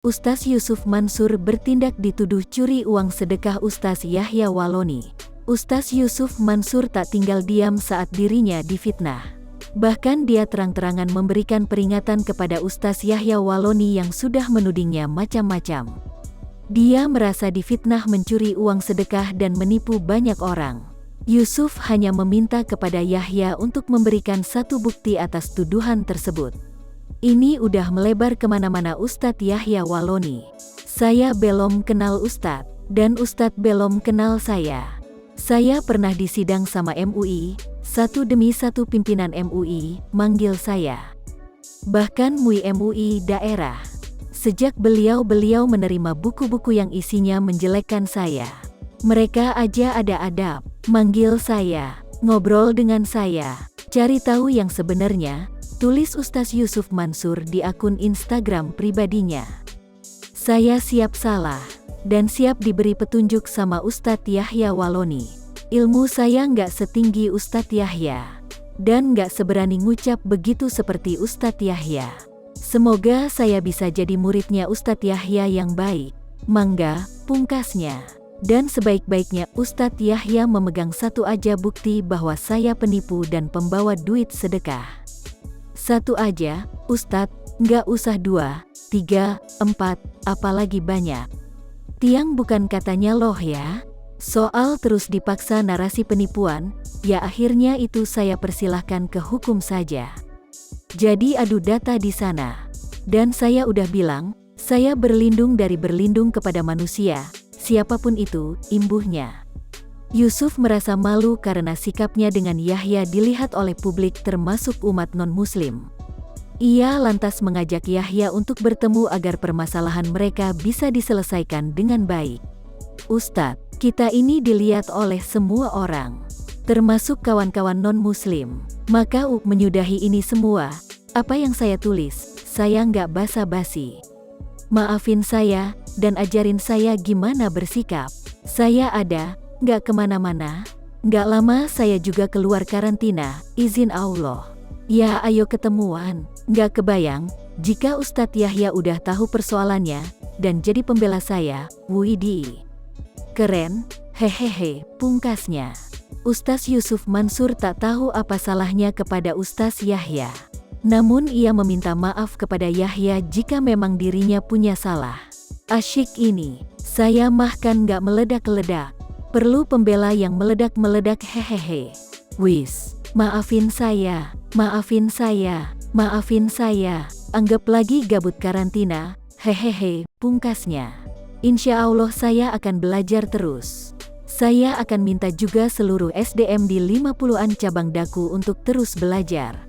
Ustaz Yusuf Mansur bertindak dituduh curi uang sedekah Ustaz Yahya Walloni. Ustaz Yusuf Mansur tak tinggal diam saat dirinya difitnah. Bahkan dia terang-terangan memberikan peringatan kepada Ustaz Yahya Walloni yang sudah menudingnya macam-macam. Dia merasa difitnah mencuri uang sedekah dan menipu banyak orang. Yusuf hanya meminta kepada Yahya untuk memberikan satu bukti atas tuduhan tersebut. Ini udah melebar kemana-mana Ustadz Yahya Walloni. Saya belum kenal Ustadz, dan Ustadz belum kenal saya. Saya pernah disidang sama MUI, satu demi satu pimpinan MUI manggil saya. Bahkan MUI MUI daerah. Sejak beliau menerima buku-buku yang isinya menjelekkan saya. Mereka aja ada adab, manggil saya, ngobrol dengan saya, cari tahu yang sebenarnya. Tulis Ustaz Yusuf Mansur di akun Instagram pribadinya. Saya siap salah, dan siap diberi petunjuk sama Ustadz Yahya Walloni. Ilmu saya nggak setinggi Ustadz Yahya, dan nggak seberani ngucap begitu seperti Ustadz Yahya. Semoga saya bisa jadi muridnya Ustadz Yahya yang baik. Mangga, pungkasnya. Dan sebaik-baiknya Ustadz Yahya memegang satu aja bukti bahwa saya penipu dan pembawa duit sedekah. Satu aja, Ustadz, nggak usah 2, 3, 4, apalagi banyak. Tiang bukan katanya loh ya. Soal terus dipaksa narasi penipuan, ya akhirnya itu saya persilahkan ke hukum saja. Jadi adu data di sana. Dan saya udah bilang, saya berlindung kepada manusia, siapapun itu, imbuhnya. Yusuf merasa malu karena sikapnya dengan Yahya dilihat oleh publik termasuk umat non-muslim. Ia lantas mengajak Yahya untuk bertemu agar permasalahan mereka bisa diselesaikan dengan baik. Ustadz, kita ini dilihat oleh semua orang, termasuk kawan-kawan non-muslim. Maka menyudahi ini semua, apa yang saya tulis, saya nggak basa-basi. Maafin saya, dan ajarin saya gimana bersikap. Saya ada, nggak kemana-mana, nggak lama saya juga keluar karantina, izin Allah. Ya ayo ketemuan, nggak kebayang, jika Ustadz Yahya udah tahu persoalannya, dan jadi pembela saya, widih. Keren, hehehe, pungkasnya. Ustaz Yusuf Mansur tak tahu apa salahnya kepada Ustaz Yahya. Namun ia meminta maaf kepada Yahya jika memang dirinya punya salah. Asyik ini, saya mah kan nggak meledak-ledak. Perlu pembela yang meledak-meledak hehehe. Wis, maafin saya, maafin saya, maafin saya. Anggap lagi gabut karantina, hehehe, pungkasnya. Insya Allah saya akan belajar terus. Saya akan minta juga seluruh SDM di 50-an cabang Daku untuk terus belajar.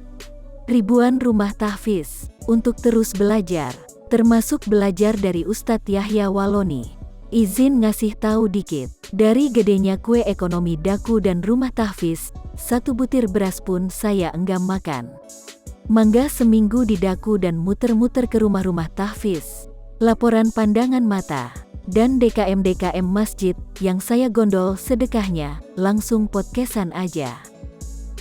Ribuan rumah tahfiz, untuk terus belajar. Termasuk belajar dari Ustadz Yahya Walloni. Izin ngasih tahu dikit, dari gedenya kue ekonomi Daku dan rumah tahfiz, satu butir beras pun saya enggak makan. Mangga seminggu di Daku dan muter-muter ke rumah-rumah tahfiz. Laporan pandangan mata, dan DKM-DKM masjid yang saya gondol sedekahnya, langsung podcastan aja.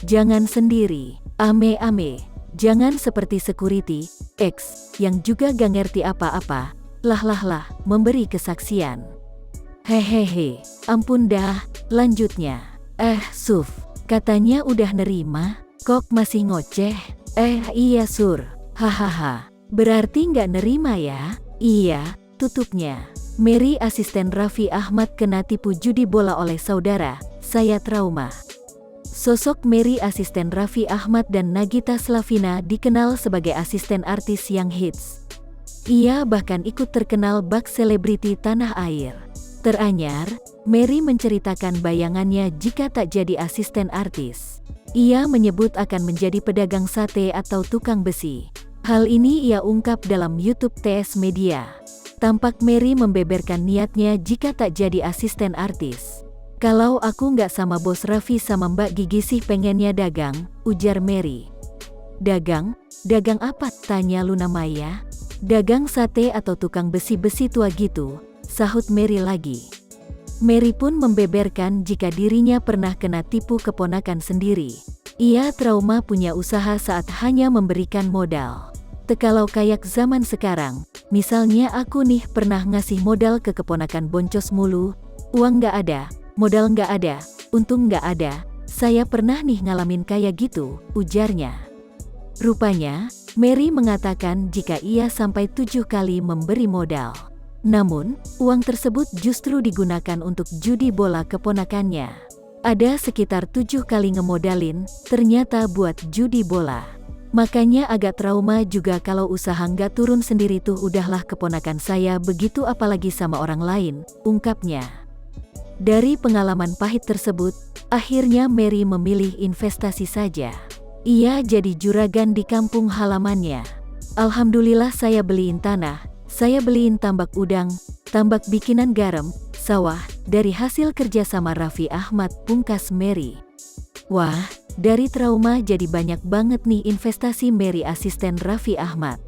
Jangan sendiri, ame-ame, jangan seperti security, X, yang juga gak ngerti apa-apa. Lah, memberi kesaksian. Hehehe, ampun dah, lanjutnya. Suf, katanya udah nerima, kok masih ngoceh? Iya sur, hahaha, berarti nggak nerima ya? Iya, tutupnya. Mary asisten Raffi Ahmad kena tipu judi bola oleh saudara, saya trauma. Sosok Mary asisten Raffi Ahmad dan Nagita Slavina dikenal sebagai asisten artis yang hits. Ia bahkan ikut terkenal bak selebriti tanah air. Teranyar, Mary menceritakan bayangannya jika tak jadi asisten artis. Ia menyebut akan menjadi pedagang sate atau tukang besi. Hal ini ia ungkap dalam YouTube TS Media. Tampak Mary membeberkan niatnya jika tak jadi asisten artis. Kalau aku nggak sama bos Raffi sama Mbak Gigi sih pengennya dagang, ujar Mary. Dagang? Dagang apa? Tanya Luna Maya. Dagang sate atau tukang besi-besi tua gitu, sahut Mary lagi. Mary pun membeberkan jika dirinya pernah kena tipu keponakan sendiri. Ia trauma punya usaha saat hanya memberikan modal. Tekalau kayak zaman sekarang, misalnya aku nih pernah ngasih modal ke keponakan boncos mulu, uang nggak ada, modal nggak ada, untung nggak ada, saya pernah nih ngalamin kayak gitu, ujarnya. Rupanya, Mary mengatakan jika ia sampai 7 kali memberi modal. Namun, uang tersebut justru digunakan untuk judi bola keponakannya. Ada sekitar 7 kali ngemodalin, ternyata buat judi bola. Makanya agak trauma juga kalau usaha nggak turun sendiri tuh udahlah keponakan saya begitu apalagi sama orang lain, ungkapnya. Dari pengalaman pahit tersebut, akhirnya Mary memilih investasi saja. Ia jadi juragan di kampung halamannya. Alhamdulillah saya beliin tanah, saya beliin tambak udang, tambak bikinan garam, sawah, dari hasil kerja sama Raffi Ahmad, pungkas Mary. Wah, dari trauma jadi banyak banget nih investasi Mary, asisten Raffi Ahmad.